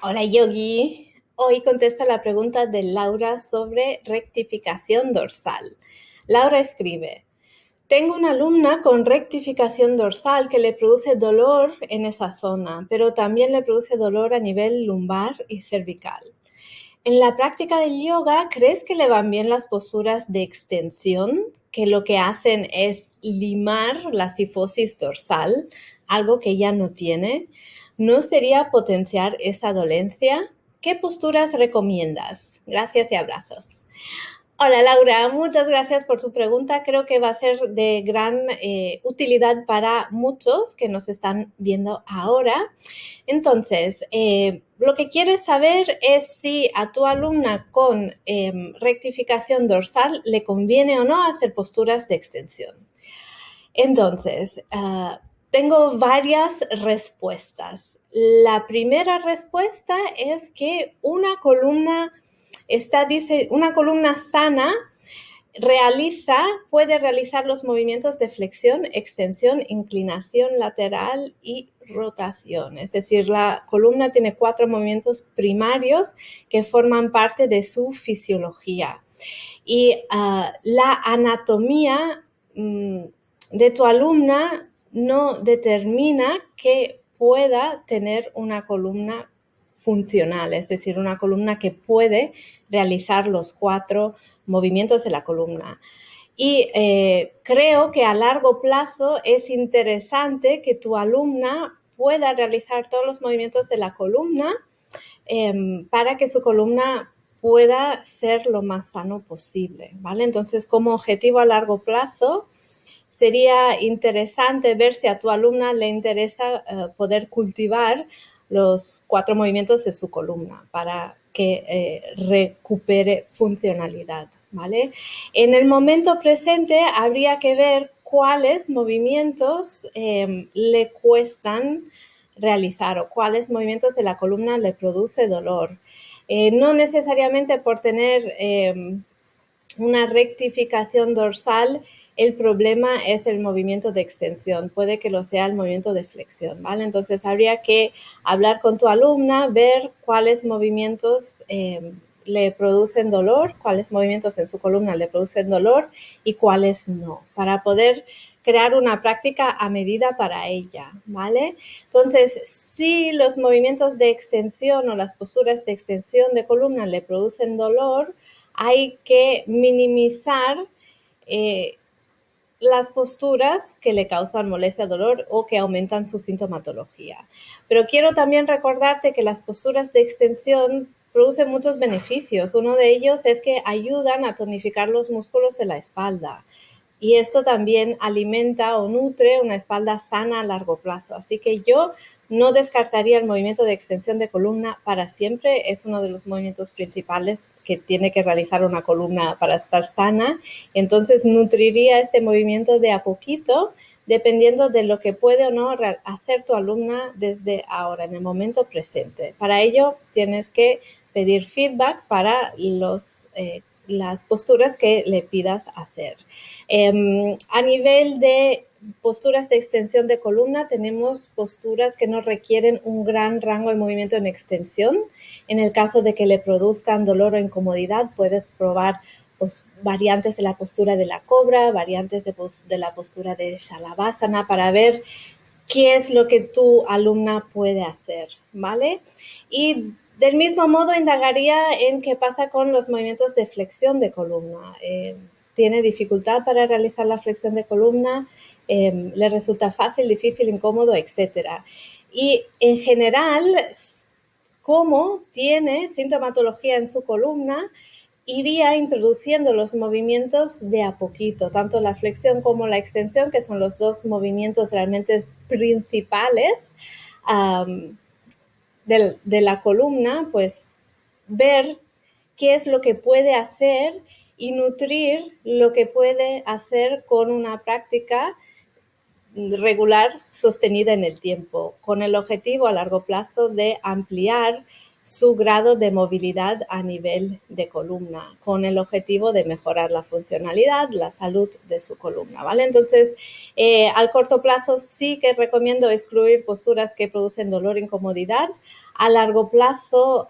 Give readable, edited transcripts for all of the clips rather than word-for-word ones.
Hola Yogi, hoy contesto la pregunta de Laura sobre rectificación dorsal. Laura escribe, tengo una alumna con rectificación dorsal que le produce dolor en esa zona, pero también le produce dolor a nivel lumbar y cervical. En la práctica del yoga, ¿crees que le van bien las posturas de extensión, que lo que hacen es limar la cifosis dorsal, algo que ya no tiene? ¿No sería potenciar esa dolencia? ¿Qué posturas recomiendas? Gracias y abrazos. Hola Laura, muchas gracias por tu pregunta. Creo que va a ser de gran utilidad para muchos que nos están viendo ahora. Entonces, lo que quieres saber es si a tu alumna con rectificación dorsal le conviene o no hacer posturas de extensión. Entonces, tengo varias respuestas. La primera respuesta es que una columna sana puede realizar los movimientos de flexión, extensión, inclinación lateral y rotación. Es decir, la columna tiene 4 movimientos primarios que forman parte de su fisiología. Y la anatomía de tu alumna no determina que pueda tener una columna funcional, es decir, una columna que puede realizar los 4 movimientos de la columna. Y creo que a largo plazo es interesante que tu alumna pueda realizar todos los movimientos de la columna para que su columna pueda ser lo más sano posible, ¿vale? Entonces, como objetivo a largo plazo, sería interesante ver si a tu alumna le interesa poder cultivar los 4 movimientos de su columna para que recupere funcionalidad, ¿vale? En el momento presente habría que ver cuáles movimientos le cuestan realizar o cuáles movimientos de la columna le produce dolor. No necesariamente por tener una rectificación dorsal, el problema es el movimiento de extensión, puede que lo sea el movimiento de flexión, ¿vale? Entonces habría que hablar con tu alumna, ver cuáles movimientos le producen dolor, cuáles movimientos en su columna le producen dolor y cuáles no, para poder crear una práctica a medida para ella, ¿vale? Entonces, si los movimientos de extensión o las posturas de extensión de columna le producen dolor, hay que minimizar las posturas que le causan molestia, dolor o que aumentan su sintomatología. Pero quiero también recordarte que las posturas de extensión producen muchos beneficios. Uno de ellos es que ayudan a tonificar los músculos de la espalda. Y esto también alimenta o nutre una espalda sana a largo plazo. Así que yo no descartaría el movimiento de extensión de columna para siempre. Es uno de los movimientos principales que tiene que realizar una columna para estar sana. Entonces, nutriría este movimiento de a poquito, dependiendo de lo que puede o no hacer tu alumna desde ahora, en el momento presente. Para ello, tienes que pedir feedback para las posturas que le pidas hacer. A nivel de posturas de extensión de columna, tenemos posturas que no requieren un gran rango de movimiento en extensión. En el caso de que le produzcan dolor o incomodidad, puedes probar variantes de la postura de la cobra, variantes de la postura de Shalabhasana para ver qué es lo que tu alumna puede hacer, ¿vale? Y del mismo modo indagaría en qué pasa con los movimientos de flexión de columna. ¿Tiene dificultad para realizar la flexión de columna? ¿Le resulta fácil, difícil, incómodo, etcétera? Y en general, como tiene sintomatología en su columna, iría introduciendo los movimientos de a poquito, tanto la flexión como la extensión, que son los 2 movimientos realmente principales de la columna, pues ver qué es lo que puede hacer y nutrir lo que puede hacer con una práctica regular sostenida en el tiempo, con el objetivo a largo plazo de ampliar su grado de movilidad a nivel de columna, con el objetivo de mejorar la funcionalidad, la salud de su columna, ¿vale? Entonces, al corto plazo sí que recomiendo excluir posturas que producen dolor e incomodidad. A largo plazo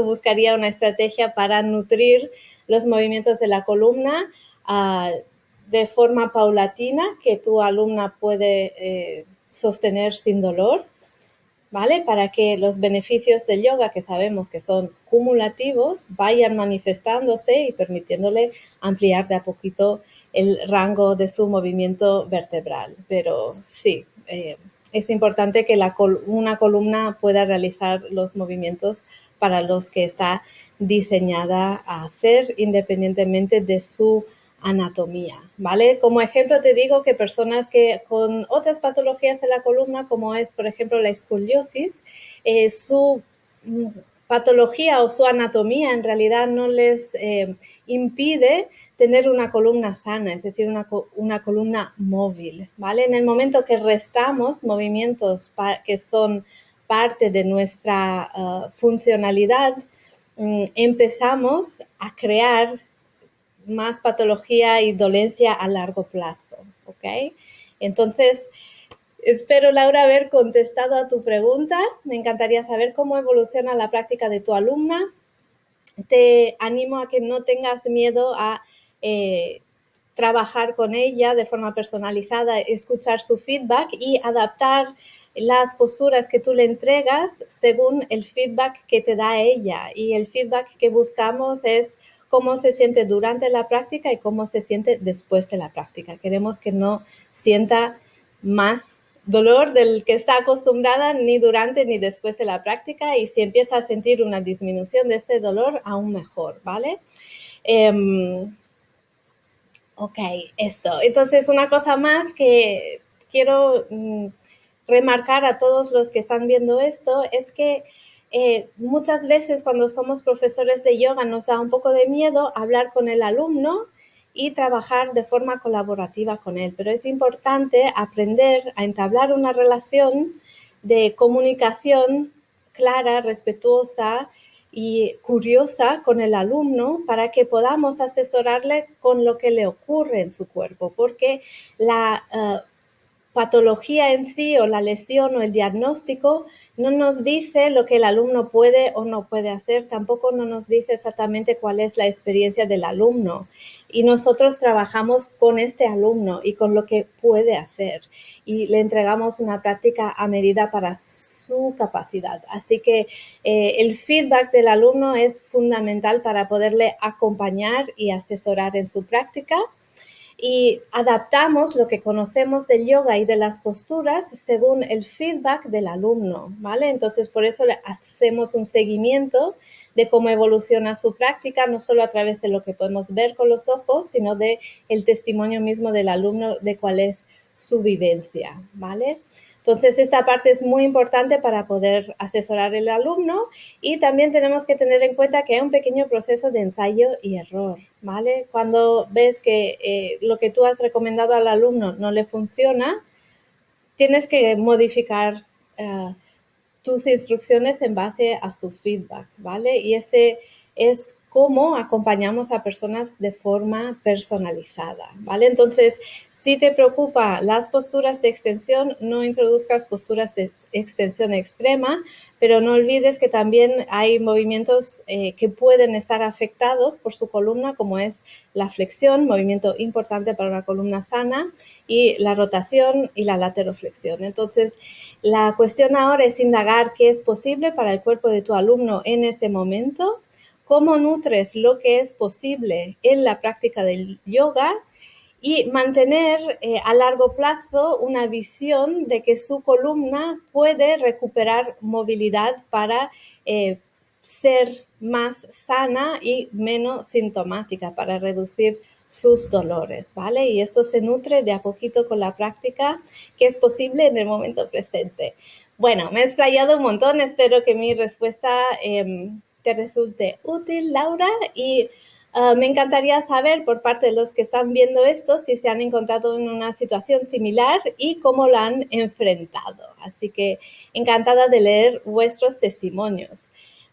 buscaría una estrategia para nutrir los movimientos de la columna de forma paulatina, que tu alumna puede sostener sin dolor, ¿vale? Para que los beneficios del yoga, que sabemos que son cumulativos, vayan manifestándose y permitiéndole ampliar de a poquito el rango de su movimiento vertebral. Pero sí, es importante que una columna pueda realizar los movimientos para los que está diseñada a hacer, independientemente de su anatomía, ¿vale? Como ejemplo te digo que personas que con otras patologías de la columna, como es, por ejemplo, la escoliosis, su patología o su anatomía en realidad no les impide tener una columna sana, es decir, una columna móvil, ¿vale? En el momento que restamos movimientos que son parte de nuestra funcionalidad, empezamos a crear más patología y dolencia a largo plazo, ¿ok? Entonces, espero, Laura, haber contestado a tu pregunta. Me encantaría saber cómo evoluciona la práctica de tu alumna. Te animo a que no tengas miedo a trabajar con ella de forma personalizada, escuchar su feedback y adaptar las posturas que tú le entregas según el feedback que te da ella. Y el feedback que buscamos es cómo se siente durante la práctica y cómo se siente después de la práctica. Queremos que no sienta más dolor del que está acostumbrada ni durante ni después de la práctica, y si empieza a sentir una disminución de este dolor, aún mejor, ¿vale? Ok, esto. Entonces, una cosa más que quiero remarcar a todos los que están viendo esto es que muchas veces cuando somos profesores de yoga nos da un poco de miedo hablar con el alumno y trabajar de forma colaborativa con él, pero es importante aprender a entablar una relación de comunicación clara, respetuosa y curiosa con el alumno para que podamos asesorarle con lo que le ocurre en su cuerpo, porque la patología en sí o la lesión o el diagnóstico no nos dice lo que el alumno puede o no puede hacer, tampoco no nos dice exactamente cuál es la experiencia del alumno. Y nosotros trabajamos con este alumno y con lo que puede hacer y le entregamos una práctica a medida para su capacidad. Así que el feedback del alumno es fundamental para poderle acompañar y asesorar en su práctica. Y adaptamos lo que conocemos del yoga y de las posturas según el feedback del alumno, ¿vale? Entonces, por eso le hacemos un seguimiento de cómo evoluciona su práctica, no solo a través de lo que podemos ver con los ojos, sino de el testimonio mismo del alumno de cuál es su vivencia, ¿vale? Entonces, esta parte es muy importante para poder asesorar al alumno, y también tenemos que tener en cuenta que hay un pequeño proceso de ensayo y error, ¿vale? Cuando ves que lo que tú has recomendado al alumno no le funciona, tienes que modificar tus instrucciones en base a su feedback, ¿vale? Y ese es cómo acompañamos a personas de forma personalizada, ¿vale? Entonces, si te preocupa las posturas de extensión, no introduzcas posturas de extensión extrema, pero no olvides que también hay movimientos que pueden estar afectados por su columna, como es la flexión, movimiento importante para una columna sana, y la rotación y la lateroflexión. Entonces, la cuestión ahora es indagar qué es posible para el cuerpo de tu alumno en ese momento, cómo nutres lo que es posible en la práctica del yoga y mantener a largo plazo una visión de que su columna puede recuperar movilidad para ser más sana y menos sintomática, para reducir sus dolores, ¿vale? Y esto se nutre de a poquito con la práctica, que es posible en el momento presente. Bueno, me he explayado un montón, espero que mi respuesta te resulte útil, Laura, y me encantaría saber por parte de los que están viendo esto si se han encontrado en una situación similar y cómo la han enfrentado. Así que encantada de leer vuestros testimonios.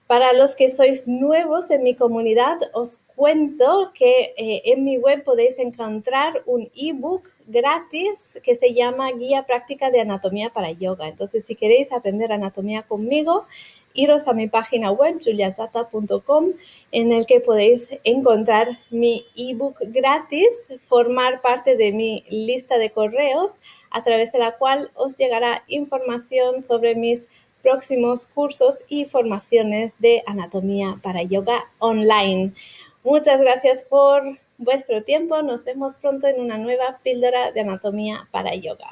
Para los que sois nuevos en mi comunidad, os cuento que en mi web podéis encontrar un ebook gratis que se llama Guía Práctica de Anatomía para Yoga. Entonces, si queréis aprender anatomía conmigo, iros a mi página web, juliazata.com, en el que podéis encontrar mi ebook gratis, formar parte de mi lista de correos, a través de la cual os llegará información sobre mis próximos cursos y formaciones de anatomía para yoga online. Muchas gracias por vuestro tiempo. Nos vemos pronto en una nueva píldora de anatomía para yoga.